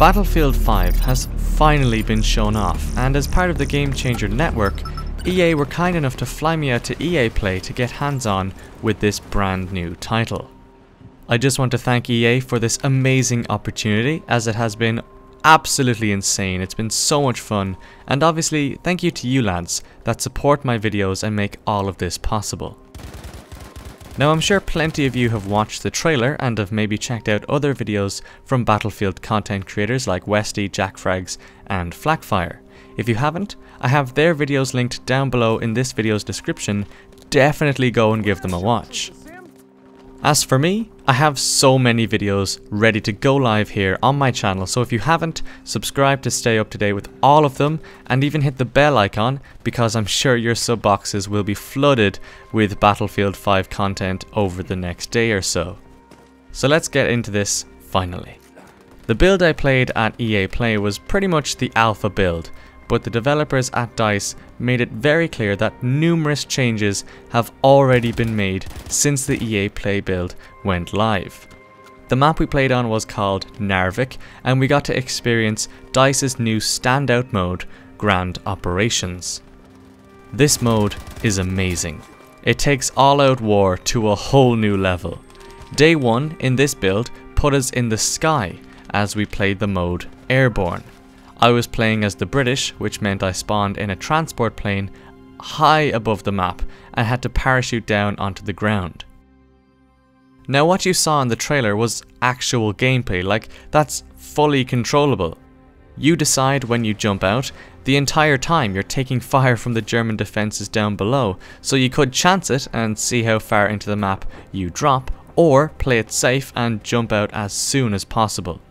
Battlefield 5 has finally been shown off, and as part of the Game Changer network, EA were kind enough to fly me out to EA Play to get hands-on with this brand new title. I just want to thank EA for this amazing opportunity, as it has been absolutely insane. It's been so much fun, and obviously thank you to you lads that support my videos and make all of this possible. Now I'm sure plenty of you have watched the trailer and have maybe checked out other videos from Battlefield content creators like Westy, JackFrags and Flakfire. If you haven't, I have their videos linked down below in this video's description. Definitely go and give them a watch. As for me, I have so many videos ready to go live here on my channel, so if you haven't, subscribe to stay up to date with all of them and even hit the bell icon, because I'm sure your sub boxes will be flooded with Battlefield 5 content over the next day or so. So let's get into this finally. The build I played at EA Play was pretty much the alpha build, but the developers at DICE made it very clear that numerous changes have already been made since the EA Play build went live. The map we played on was called Narvik, and we got to experience DICE's new standout mode, Grand Operations. This mode is amazing. It takes all-out war to a whole new level. Day 1 in this build put us in the sky as we played the mode Airborne. I was playing as the British, which meant I spawned in a transport plane high above the map and had to parachute down onto the ground. Now what you saw in the trailer was actual gameplay, like that's fully controllable. You decide when you jump out. The entire time you're taking fire from the German defences down below, so you could chance it and see how far into the map you drop, or play it safe and jump out as soon as possible.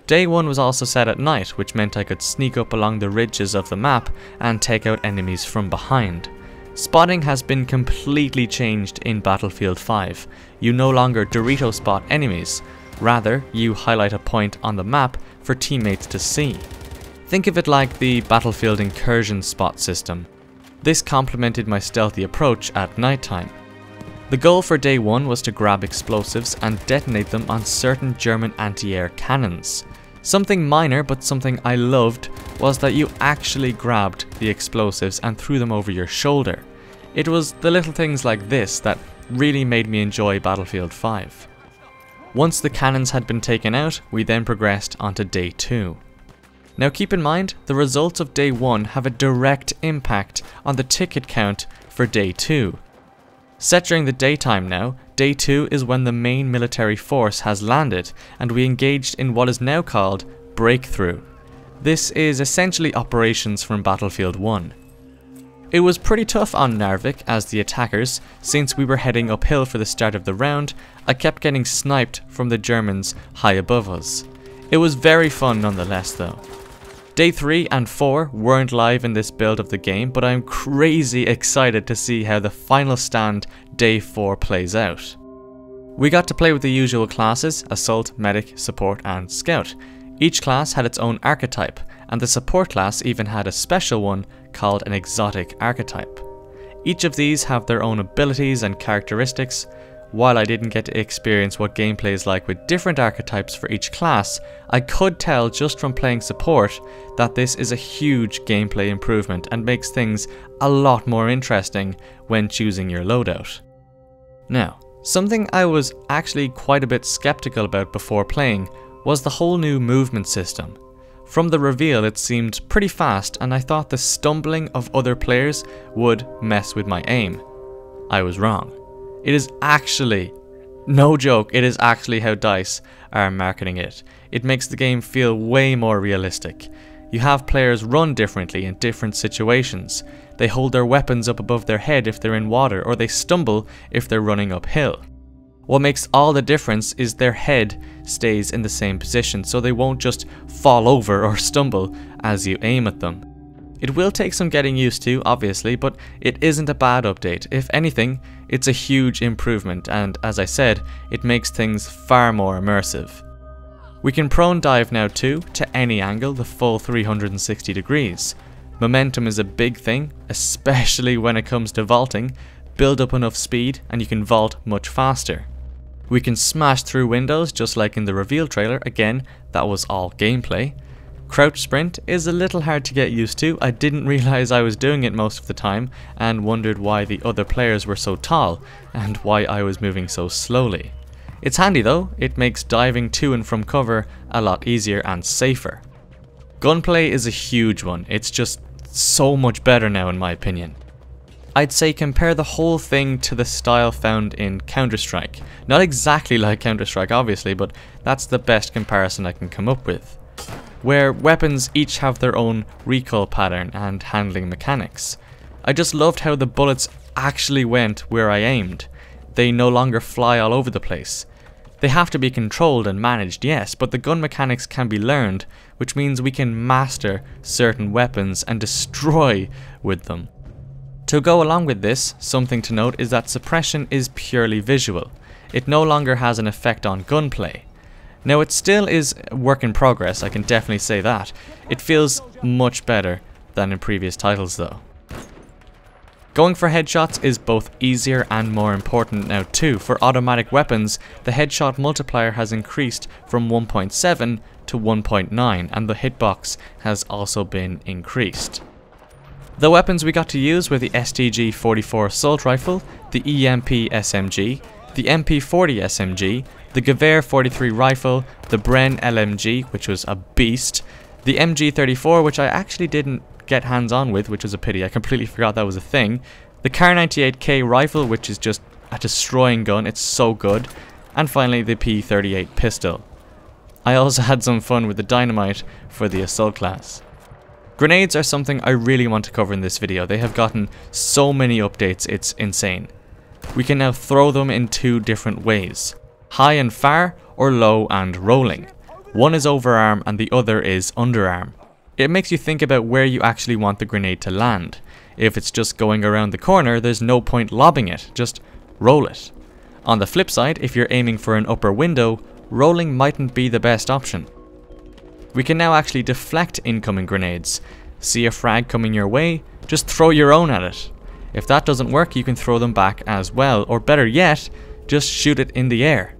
Day 1 was also set at night, which meant I could sneak up along the ridges of the map and take out enemies from behind. Spotting has been completely changed in Battlefield 5. You no longer Dorito spot enemies, rather you highlight a point on the map for teammates to see. Think of it like the Battlefield incursion spot system. This complemented my stealthy approach at nighttime. The goal for Day 1 was to grab explosives and detonate them on certain German anti-air cannons. Something minor but something I loved was that you actually grabbed the explosives and threw them over your shoulder. It was the little things like this that really made me enjoy Battlefield 5. Once the cannons had been taken out, we then progressed onto Day 2. Now keep in mind, the results of Day 1 have a direct impact on the ticket count for Day 2. Set during the daytime now, Day 2 is when the main military force has landed and we engaged in what is now called Breakthrough. This is essentially operations from Battlefield 1. It was pretty tough on Narvik as the attackers, since we were heading uphill for the start of the round. I kept getting sniped from the Germans high above us. It was very fun nonetheless though. Day 3 and 4 weren't live in this build of the game, but I'm crazy excited to see how the final stand Day 4 plays out. We got to play with the usual classes: Assault, Medic, Support and Scout. Each class had its own archetype, and the Support class even had a special one called an Exotic archetype. Each of these have their own abilities and characteristics. While I didn't get to experience what gameplay is like with different archetypes for each class, I could tell just from playing Support that this is a huge gameplay improvement and makes things a lot more interesting when choosing your loadout. Now, something I was actually quite a bit skeptical about before playing was the whole new movement system. From the reveal it seemed pretty fast, and I thought the stumbling of other players would mess with my aim. I was wrong. It is actually, no joke, it is actually how DICE are marketing it. It makes the game feel way more realistic. You have players run differently in different situations. They hold their weapons up above their head if they're in water, or they stumble if they're running uphill. What makes all the difference is their head stays in the same position, so they won't just fall over or stumble as you aim at them. It will take some getting used to, obviously, but it isn't a bad update. If anything, it's a huge improvement, and as I said, it makes things far more immersive. We can prone dive now too, to any angle, the full 360 degrees. Momentum is a big thing, especially when it comes to vaulting. Build up enough speed and you can vault much faster. We can smash through windows just like in the reveal trailer. Again, that was all gameplay. Crouch sprint is a little hard to get used to. I didn't realize I was doing it most of the time and wondered why the other players were so tall and why I was moving so slowly. It's handy though, it makes diving to and from cover a lot easier and safer. Gunplay is a huge one, it's just so much better now in my opinion. I'd say compare the whole thing to the style found in Counter-Strike. Not exactly like Counter-Strike obviously, but that's the best comparison I can come up with. Where weapons each have their own recoil pattern and handling mechanics. I just loved how the bullets actually went where I aimed. They no longer fly all over the place. They have to be controlled and managed, yes, but the gun mechanics can be learned, which means we can master certain weapons and destroy with them. To go along with this, something to note is that suppression is purely visual. It no longer has an effect on gunplay. Now it still is a work in progress, I can definitely say that. It feels much better than in previous titles though. Going for headshots is both easier and more important now too. For automatic weapons, the headshot multiplier has increased from 1.7 to 1.9 and the hitbox has also been increased. The weapons we got to use were the STG-44 assault rifle, the EMP SMG, the MP40 SMG, the Gewehr 43 rifle, the Bren LMG, which was a beast, the MG34, which I actually didn't get hands on with, which was a pity, I completely forgot that was a thing, the Kar98K rifle, which is just a destroying gun, it's so good, and finally the P38 pistol. I also had some fun with the dynamite for the assault class. Grenades are something I really want to cover in this video. They have gotten so many updates, it's insane. We can now throw them in two different ways. High and far, or low and rolling. One is overarm and the other is underarm. It makes you think about where you actually want the grenade to land. If it's just going around the corner, there's no point lobbing it, just roll it. On the flip side, if you're aiming for an upper window, rolling mightn't be the best option. We can now actually deflect incoming grenades. See a frag coming your way, just throw your own at it. If that doesn't work, you can throw them back as well, or better yet, just shoot it in the air.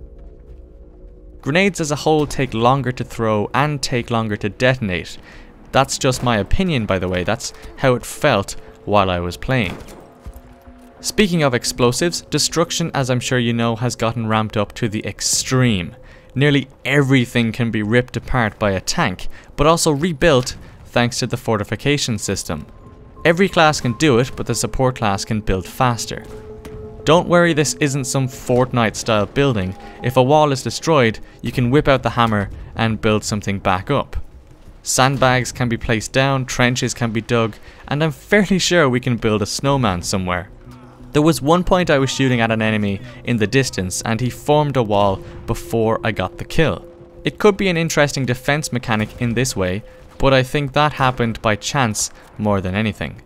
Grenades as a whole take longer to throw and take longer to detonate. That's just my opinion, by the way, that's how it felt while I was playing. Speaking of explosives, destruction, as I'm sure you know, has gotten ramped up to the extreme. Nearly everything can be ripped apart by a tank, but also rebuilt thanks to the fortification system. Every class can do it, but the support class can build faster. Don't worry, this isn't some Fortnite style building. If a wall is destroyed, you can whip out the hammer and build something back up. Sandbags can be placed down, trenches can be dug, and I'm fairly sure we can build a snowman somewhere. There was one point I was shooting at an enemy in the distance and he formed a wall before I got the kill. It could be an interesting defense mechanic in this way, but I think that happened by chance more than anything.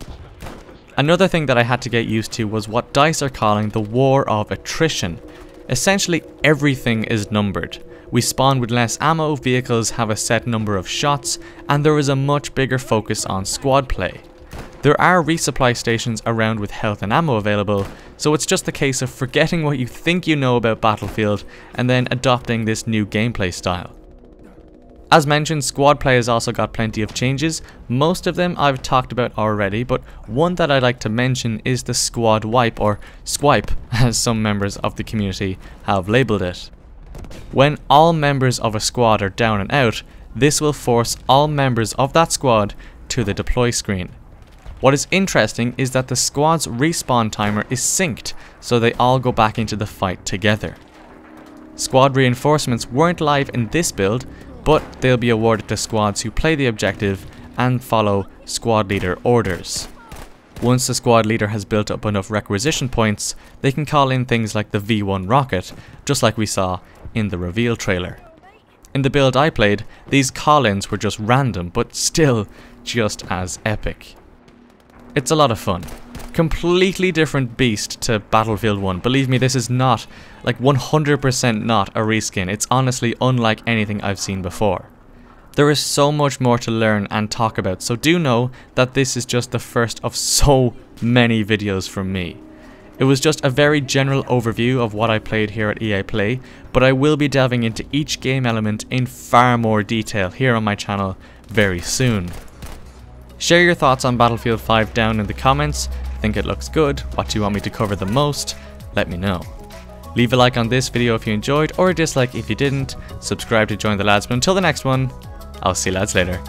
Another thing that I had to get used to was what DICE are calling the War of Attrition. Essentially everything is numbered. We spawn with less ammo, vehicles have a set number of shots, and there is a much bigger focus on squad play. There are resupply stations around with health and ammo available, so it's just a case of forgetting what you think you know about Battlefield and then adopting this new gameplay style. As mentioned, squad play has also got plenty of changes. Most of them I've talked about already, but one that I'd like to mention is the squad wipe, or swipe as some members of the community have labelled it. When all members of a squad are down and out, this will force all members of that squad to the deploy screen. What is interesting is that the squad's respawn timer is synced, so they all go back into the fight together. Squad reinforcements weren't live in this build, but they'll be awarded to squads who play the objective and follow squad leader orders. Once the squad leader has built up enough requisition points, they can call in things like the V1 rocket, just like we saw in the reveal trailer. In the build I played, these call-ins were just random, but still just as epic. It's a lot of fun. Completely different beast to Battlefield 1. Believe me, this is not, like 100% not a reskin. It's honestly unlike anything I've seen before. There is so much more to learn and talk about, so do know that this is just the first of so many videos from me. It was just a very general overview of what I played here at EA Play, but I will be delving into each game element in far more detail here on my channel very soon. Share your thoughts on Battlefield 5 down in the comments. Think it looks good? What do you want me to cover the most? Let me know. Leave a like on this video if you enjoyed, or a dislike if you didn't. Subscribe to join the lads, but until the next one, I'll see you lads later.